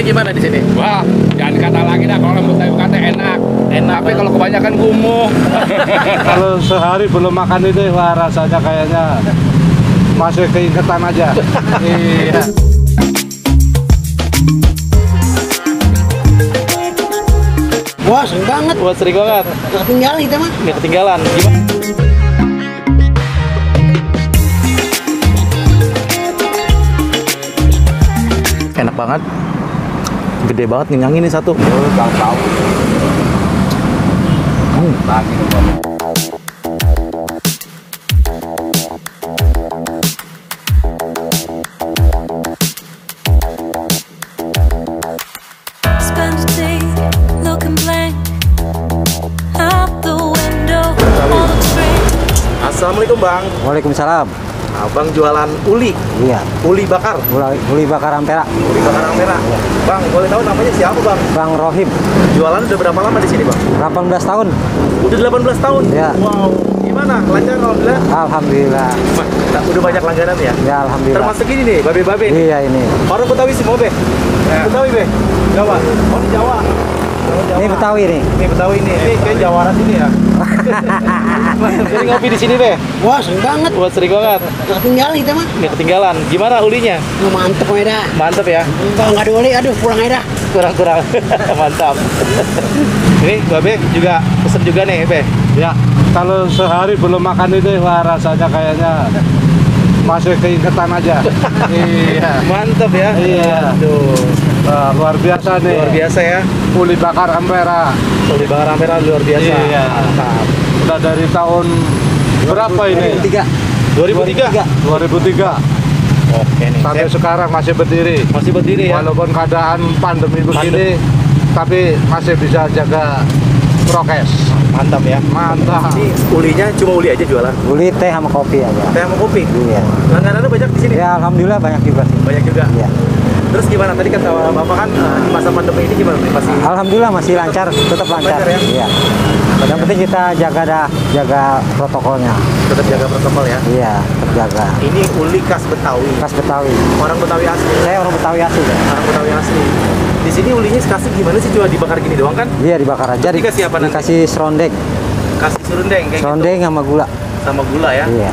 gimana di sini? Wah, jangan kata lagi dah, kalau rambut kayu kata enak. Tapi kalau kebanyakan kumuh. Kalau sehari belum makan itu, wah rasanya kayaknya masih keingetan aja. Iya. Wah, sering banget. Wah, sering banget. Nggak ketinggalan kita mah. Nggak ketinggalan. Gimana? Enak banget. Gede banget ngenyang ini satu. Tahu. Lagi ngomong. Spend a day looking blank out the window. All the strange. Assalamualaikum Bang. Waalaikumsalam. Abang jualan uli. Iya, Uli bakar. uli bakar ampera. Uli bakar merah. Bang, boleh tahu namanya siapa Bang? Bang Rohim, Jualan udah berapa lama di sini Bang? 18 tahun. Udah 18 tahun? Ya. Wow. Gimana? Lancar alhamdulillah? Alhamdulillah. Udah banyak langganan ya? Ya, alhamdulillah. Termasuk ini nih, babe-babe nih. Iya ini. Orang Betawi semua, Be? Betawi, Be? Jawa? Oh, di Jawa? Ini Betawi nih. Ini Betawi nih. Ini kayak Jawaran ini ya? Jadi ngopi di sini, Be? Wah, sering banget. Wah, sering banget. Nggak ketinggalan kita mah. Nggak ketinggalan. Gimana ulinya? Nggak mantep aja dah. Mantep ya? Kalau nggak ada uli, aduh pulang aja dah. Kurang-kurang. Mantap. Ini Babe juga pesen juga nih, Be? Ya, kalau sehari belum makan itu, wah rasanya kayaknya masih keingetan aja. Iya. Mantap ya? Iya. Aduh. Wah, luar biasa nih. Luar biasa ya? Uli bakar ampera. Uli bakar merah luar biasa. Iya. Mantap. Udah dari tahun berapa ini? 2003? 2003. Oke nih. Sampai sekarang masih berdiri. Masih berdiri ya? Walaupun keadaan pandemi begini, tapi masih bisa jaga prokes. Mantap ya? Mantap. Ini ulinya cuma uli aja jualan? Uli teh sama kopi aja. Teh sama kopi? Iya. Langganannya banyak di sini? Ya, alhamdulillah banyak juga sih. Banyak juga? Iya. Terus gimana? Tadi kata Bapak kan di masa pandemi ini gimana? Masih Alhamdulillah masih lancar, tetap lancar. lancar ya? Iya. Yang penting kita jaga protokolnya. tetap jaga protokol ya? Iya, tetap jaga. Ini uli khas Betawi. Khas Betawi. Orang Betawi asli? Saya orang Betawi asli ya. Orang Betawi asli. Di sini ulinya kasih gimana sih? Cuma dibakar gini doang kan? Iya, dibakar aja. Dikasih apa nanti? Dikasih serondeng. Kasih serundeng kayak Serondeng sama gula. gitu? Sama gula ya? Iya.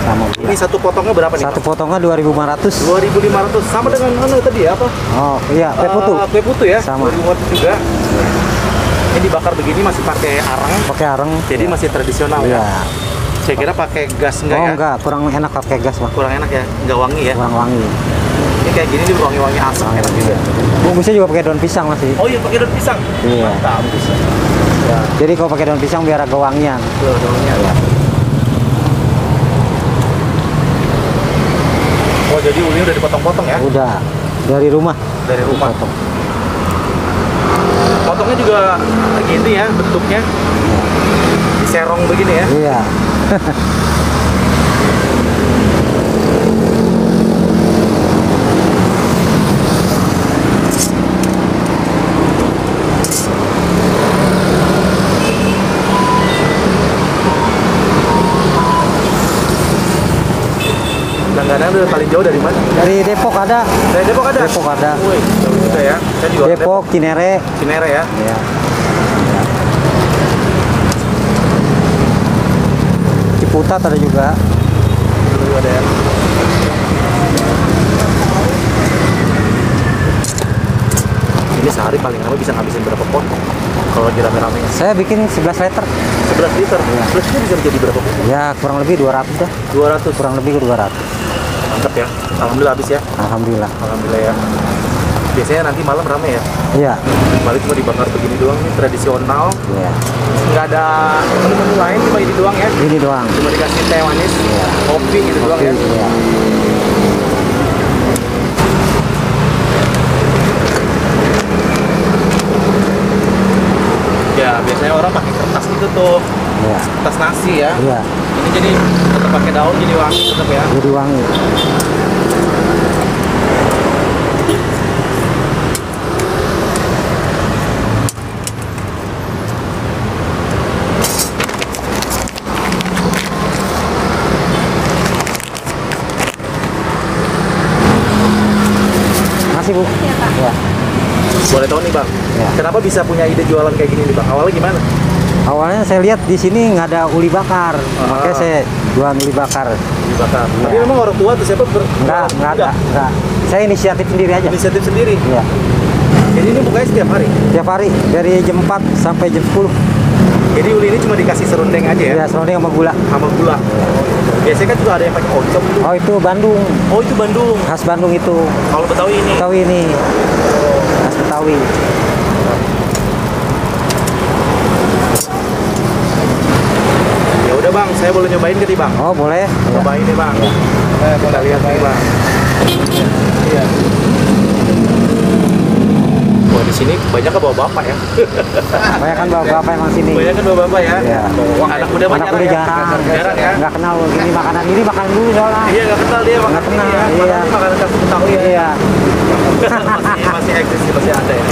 Sama gula. Ini satu potongnya berapa nih? Satu Pak? potongnya 2.500. 2.500 sama dengan anu tadi ya apa? Oh, iya, kue putu. Kue putu ya? Sama. 2.500 juga. Ini dibakar begini masih pakai arang. Pakai areng. Jadi Iya. masih tradisional Iya. ya? Saya kira pakai gas enggak Oh, ya? enggak, kurang enak pakai gas, Pak. Kurang enak ya? Enggak wangi ya? Kurang wangi. Ini kayak gini nih wangi-wangi asam enak juga. Bungkusnya juga pakai daun pisang masih. Oh iya pakai daun pisang? Iya. Mantap. Ya, Jadi kalau pakai daun pisang biar agak wangian. tuh daunnya ya. Oh jadi uli udah dipotong-potong ya? Udah dari rumah. Dari rumah. Potong. Potongnya juga gini ya bentuknya. Diserong begini ya? Iya. Langganan udah paling jauh dari mana? Dari Depok ada. Dari Depok ada? Depok ada. Wih, jauh juga ya. Saya juga Depok, Cinere. Cinere ya. Iya. Ciputat ada juga. Dulu ada ya. Ini sehari paling lama bisa ngabisin berapa potong? Kalau lagi rame-rame Saya bikin 11 liter. 11 liter. 11 liter bisa menjadi berapa potong? Ya, kurang lebih 200 dah. 200. Kurang lebih 200. Mantap ya. Alhamdulillah habis ya. Alhamdulillah. Alhamdulillah ya. Biasanya nanti malam rame ya. Iya. Balik cuma dibakar begini doang nih tradisional. Iya. Nggak ada menu-menu lain cuma ini doang ya. Ini doang. Cuma dikasih teh manis, kopi gitu doang ya. Iya. Ya biasanya orang pakai kertas gitu tuh, Iya. kertas nasi ya. Iya. Ini jadi tetap pakai daun jadi wangi tetap ya. Jadi wangi. Makasih, Bu. Iya, Pak. Ya. tahun nih Bang. Ya. Kenapa bisa punya ide jualan kayak gini nih Bang? Awalnya gimana? Awalnya saya lihat di sini nggak ada uli bakar, makanya saya jualan uli bakar. Dibakar. Tapi Iya. memang orang tua tuh siapa Nggak ada, nggak. Saya inisiatif sendiri aja. Inisiatif sendiri. Iya. Jadi ini bukanya setiap hari. Tiap hari dari jam 4 sampai jam 10. Jadi uli ini cuma dikasih serundeng aja ya? Ya, serundeng sama gula. Sama gula. Biasanya kan juga ada yang pakai oncom tuh. Oh, itu Bandung. Oh itu Bandung. Khas Bandung itu. Kalau Betawi ini. Betawi ini. Khas Betawi. Ya udah Bang, saya boleh nyobain ke Bang? Oh, boleh. Ya. Cobain nih Bang. Kita lihat nih Bang. Iya. Wah di sini banyak ke bapak-bapak ya. Banyak kan bapak-bapak emang sini. Banyak kan bapak-bapak ya. Iya. Wah anak muda banyak Anak udah ya. jarang. Jarang ya. Nggak kenal gini makanan ini makan dulu soalnya. Iya nggak kenal dia makan Nggak kenal, ini ya. iya. Padahal ini makanan khas Betawi ya. Iya. masih eksis masih ada ya.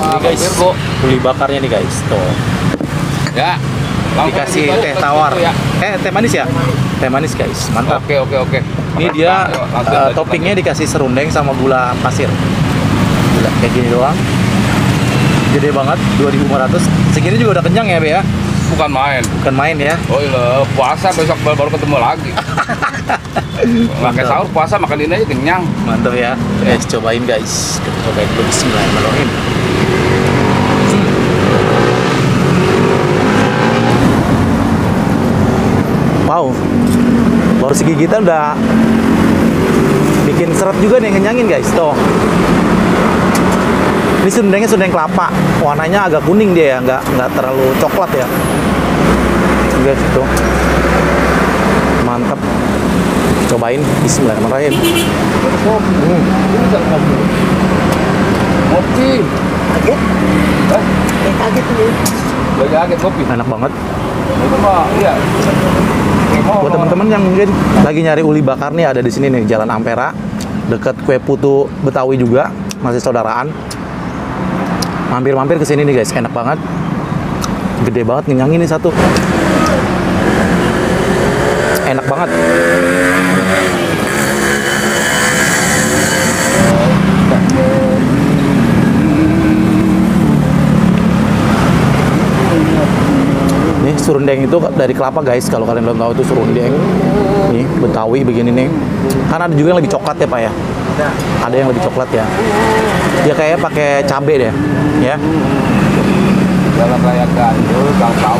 Ini guys, uli bakarnya nih guys, tuh. Ya. langsung Dikasih dibawa teh ke tawar. situ ya. Teh manis ya? Teh manis guys, mantap. Oke. Ini dia Langsung aja. toppingnya dikasih serundeng sama gula pasir. Gila, kayak gini doang. Gede banget, 2.500. Segini juga udah kenyang ya, Be ya? Bukan main. Bukan main ya. Oh iya, puasa besok baru ketemu lagi. Nggak kayak sahur, puasa makan ini aja kenyang. Mantap ya. Guys, cobain guys. Kita cobain dulu bismillahirrahmanirrahim. Wow. Baru segigitan udah bikin seret juga nih, ngenyangin guys. Tuh. Ini serundengnya serundeng kelapa. Warnanya agak kuning dia ya, nggak terlalu coklat ya. Guys, itu. Mantap. Cobain bismillahirrahmanirrahim. Kopi. Kaget? Kaget nih. Lagi kaget kopi. Enak banget. Itu mah iya. Buat teman-teman yang mungkin lagi nyari uli bakar nih, ada di sini nih, Jalan Ampera, dekat Kue Putu Betawi juga, masih saudaraan. Mampir-mampir ke sini nih guys, enak banget. Gede banget, ngenyangin nih satu. Enak banget. Nih serundeng itu dari kelapa guys, kalau kalian belum tahu itu serundeng. Nih Betawi begini nih. Kan ada juga yang lebih coklat ya Pak ya. Ada yang lebih coklat ya. Dia kayak pakai cabe deh, ya. Jalan Raya Gandul, Gang Tahu.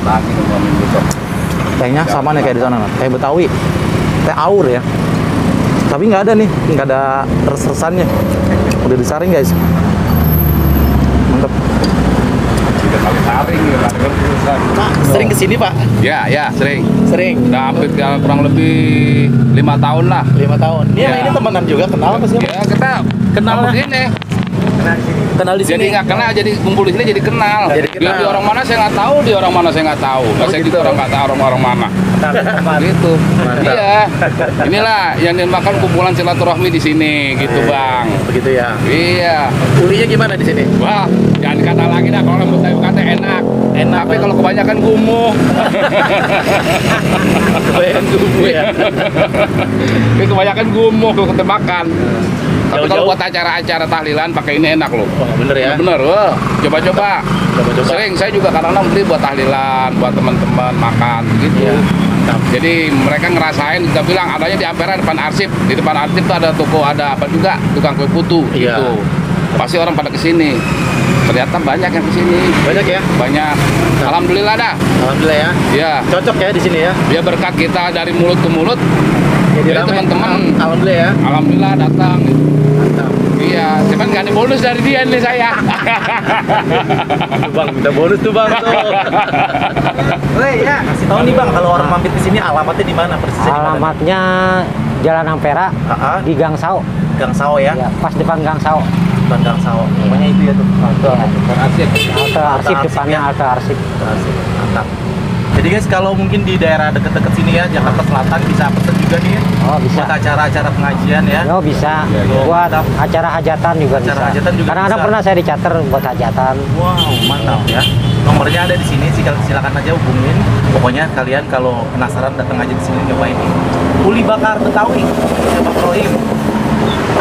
Lagi ngomongin besok. Tehnya sama nih kayak di sana, teh Betawi, teh aur ya. Tapi nggak ada nih, nggak ada res-resannya. Udah disaring guys. Mantap. Udah kali taring ya, ada urusan. Sering kesini Pak? Ya, sering. Sering. Udah hampir kurang lebih 5 tahun lah. 5 tahun. Dia Ya. ini temenan juga, kenal apa sih? Ya kita Kenal kampung lah. ini. Kenal di Jadi sini. nggak kenal, jadi kumpul di sini jadi kenal. Jadi kenal. Di orang mana saya nggak tahu, di orang mana saya nggak tahu. Saya gitu. gitu orang nggak tahu orang mana. Gitu. Mantap. Iya. Inilah yang dinamakan kumpulan silaturahmi di sini, gitu Bang. Begitu ya. Iya. Ulinya gimana di sini? Wah, jangan dikata lagi dah kalau lembut saya kata enak. Enak. Tapi kalau kebanyakan gumuh. Kebanyakan gumuh ya. Tapi kebanyakan gumuh kalau kita makan. Tapi kalau Jauh-jauh. buat acara-acara tahlilan pakai ini enak loh. Wah, bener ya. Bener, wah. Coba-coba. Coba-coba. Sering, saya juga kadang-kadang beli buat tahlilan, buat teman-teman makan gitu. Iya, mantap. Jadi mereka ngerasain, kita bilang adanya di Ampera depan arsip. Di depan arsip tuh ada toko, ada apa juga, tukang kue putu Iya. gitu. Pasti orang pada kesini. Ternyata banyak yang kesini. Banyak ya? Banyak. Alhamdulillah dah. Alhamdulillah ya. Ya, Cocok ya di sini ya. dia berkat kita dari mulut ke mulut. Jadi ramai. teman-teman- Alhamdulillah ya. Alhamdulillah datang. Mantap. Iya, cuman nggak ada bonus dari dia nih saya. Bang, minta bonus tuh Bang tuh. Woi ya, kasih tahu nih Bang, kalau orang mampir ke sini alamatnya di mana persisnya? di mana? Alamatnya Jalan Ampera Ah, di Gang Sao. Gang Sao ya. Ya, pas depan Gang Sao. Depan Gang Sao. Pokoknya itu ya tuh. Betul. Bukan arsip. Halte arsip arsip depannya ya. halte arsip. Asik. Mantap. Jadi guys, kalau mungkin di daerah deket-deket sini ya, Jakarta Selatan bisa pesen juga nih ya. Oh, bisa. Buat acara-acara pengajian ya. Oh, bisa. Buat acara hajatan juga bisa. Acara hajatan juga Kadang-kadang bisa. pernah saya dicater buat hajatan. Wow, mantap ya. Nomornya ada di sini, silakan aja hubungin. Pokoknya kalian kalau penasaran datang aja di sini nyobain nih. Uli bakar Betawi, Bapak Rohim.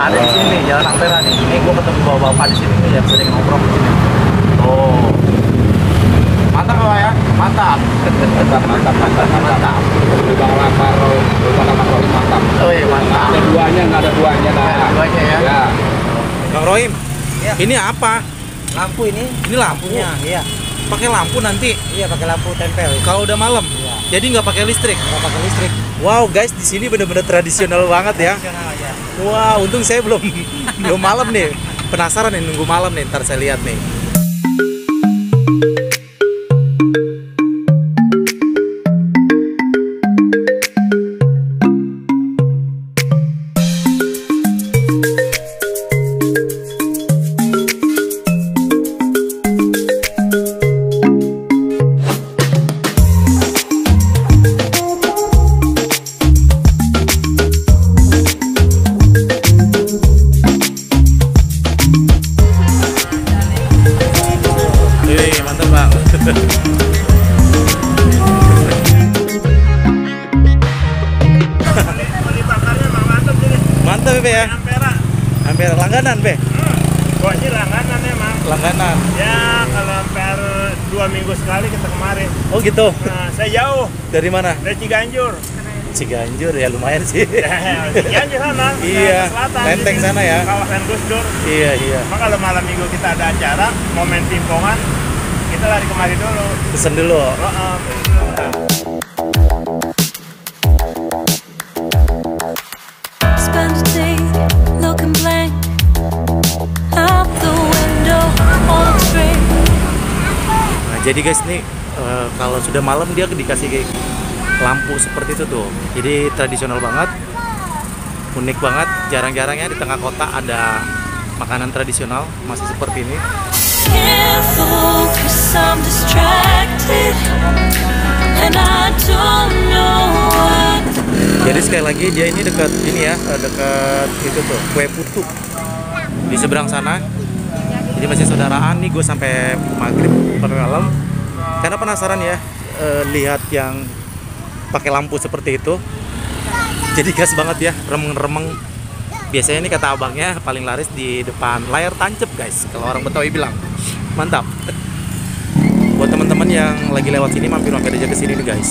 Ada di sini nih, Jalan Ampera nih. Ini gua ketemu bapak-bapak di sini nih yang sering nongkrong di sini. Tuh. Mantap Pak ya? Mantap. Mantap. Bang Lapar, mantap. Oh iya, mantap. Nggak ada duanya dah. Ada duanya ya. Ya. Bang Rohim, Iya. ini apa? Lampu ini? Ini lampunya. Iya. Pakai lampu nanti Iya, pakai lampu tempel. kalau udah malam. Iya. Jadi nggak pakai listrik. Nggak pakai listrik. Wow guys, di sini bener-bener tradisional banget ya. Tradisional ya. Wah, untung saya belum belum malam nih. Penasaran nih nunggu malam nih, ntar saya lihat nih. Wih, mantap bang. Mantap Be ya. Ampera langganan Be. Wah ini langganan emang. Langganan. Ya kalau hampir 2 minggu sekali kita kemarin. Oh gitu. Nah, saya jauh Dari mana? dari Ciganjur. Ciganjur ya lumayan sih. Ciganjur sana. Iya, ke selatan, Lenteng di sini, sana ya. Kawasan Gus Dur. Iya iya. Maka kalau malam minggu kita ada acara, momen timpongan, kita lari kemari dulu. Pesen dulu. Spend a day looking blank out the window, all looks great. Nah, jadi guys nih kalau sudah malam dia dikasih kayak lampu seperti itu tuh. Jadi tradisional banget, unik banget. Jarang-jarangnya di tengah kota ada makanan tradisional masih seperti ini. Can't focus, I'm distracted, and I don't know what. Jadi sekali lagi dia ini dekat ini ya, dekat itu tuh Kue Putu di seberang sana. Jadi masih saudaraan nih, gue sampai maghrib sampai malam karena penasaran ya lihat yang pakai lampu seperti itu. Jadi gas banget ya, remeng-remeng. Biasanya ini kata abangnya paling laris di depan layar tancep guys, kalau orang Betawi bilang. Mantap. Buat teman-teman yang lagi lewat sini mampir aja ke sini nih guys.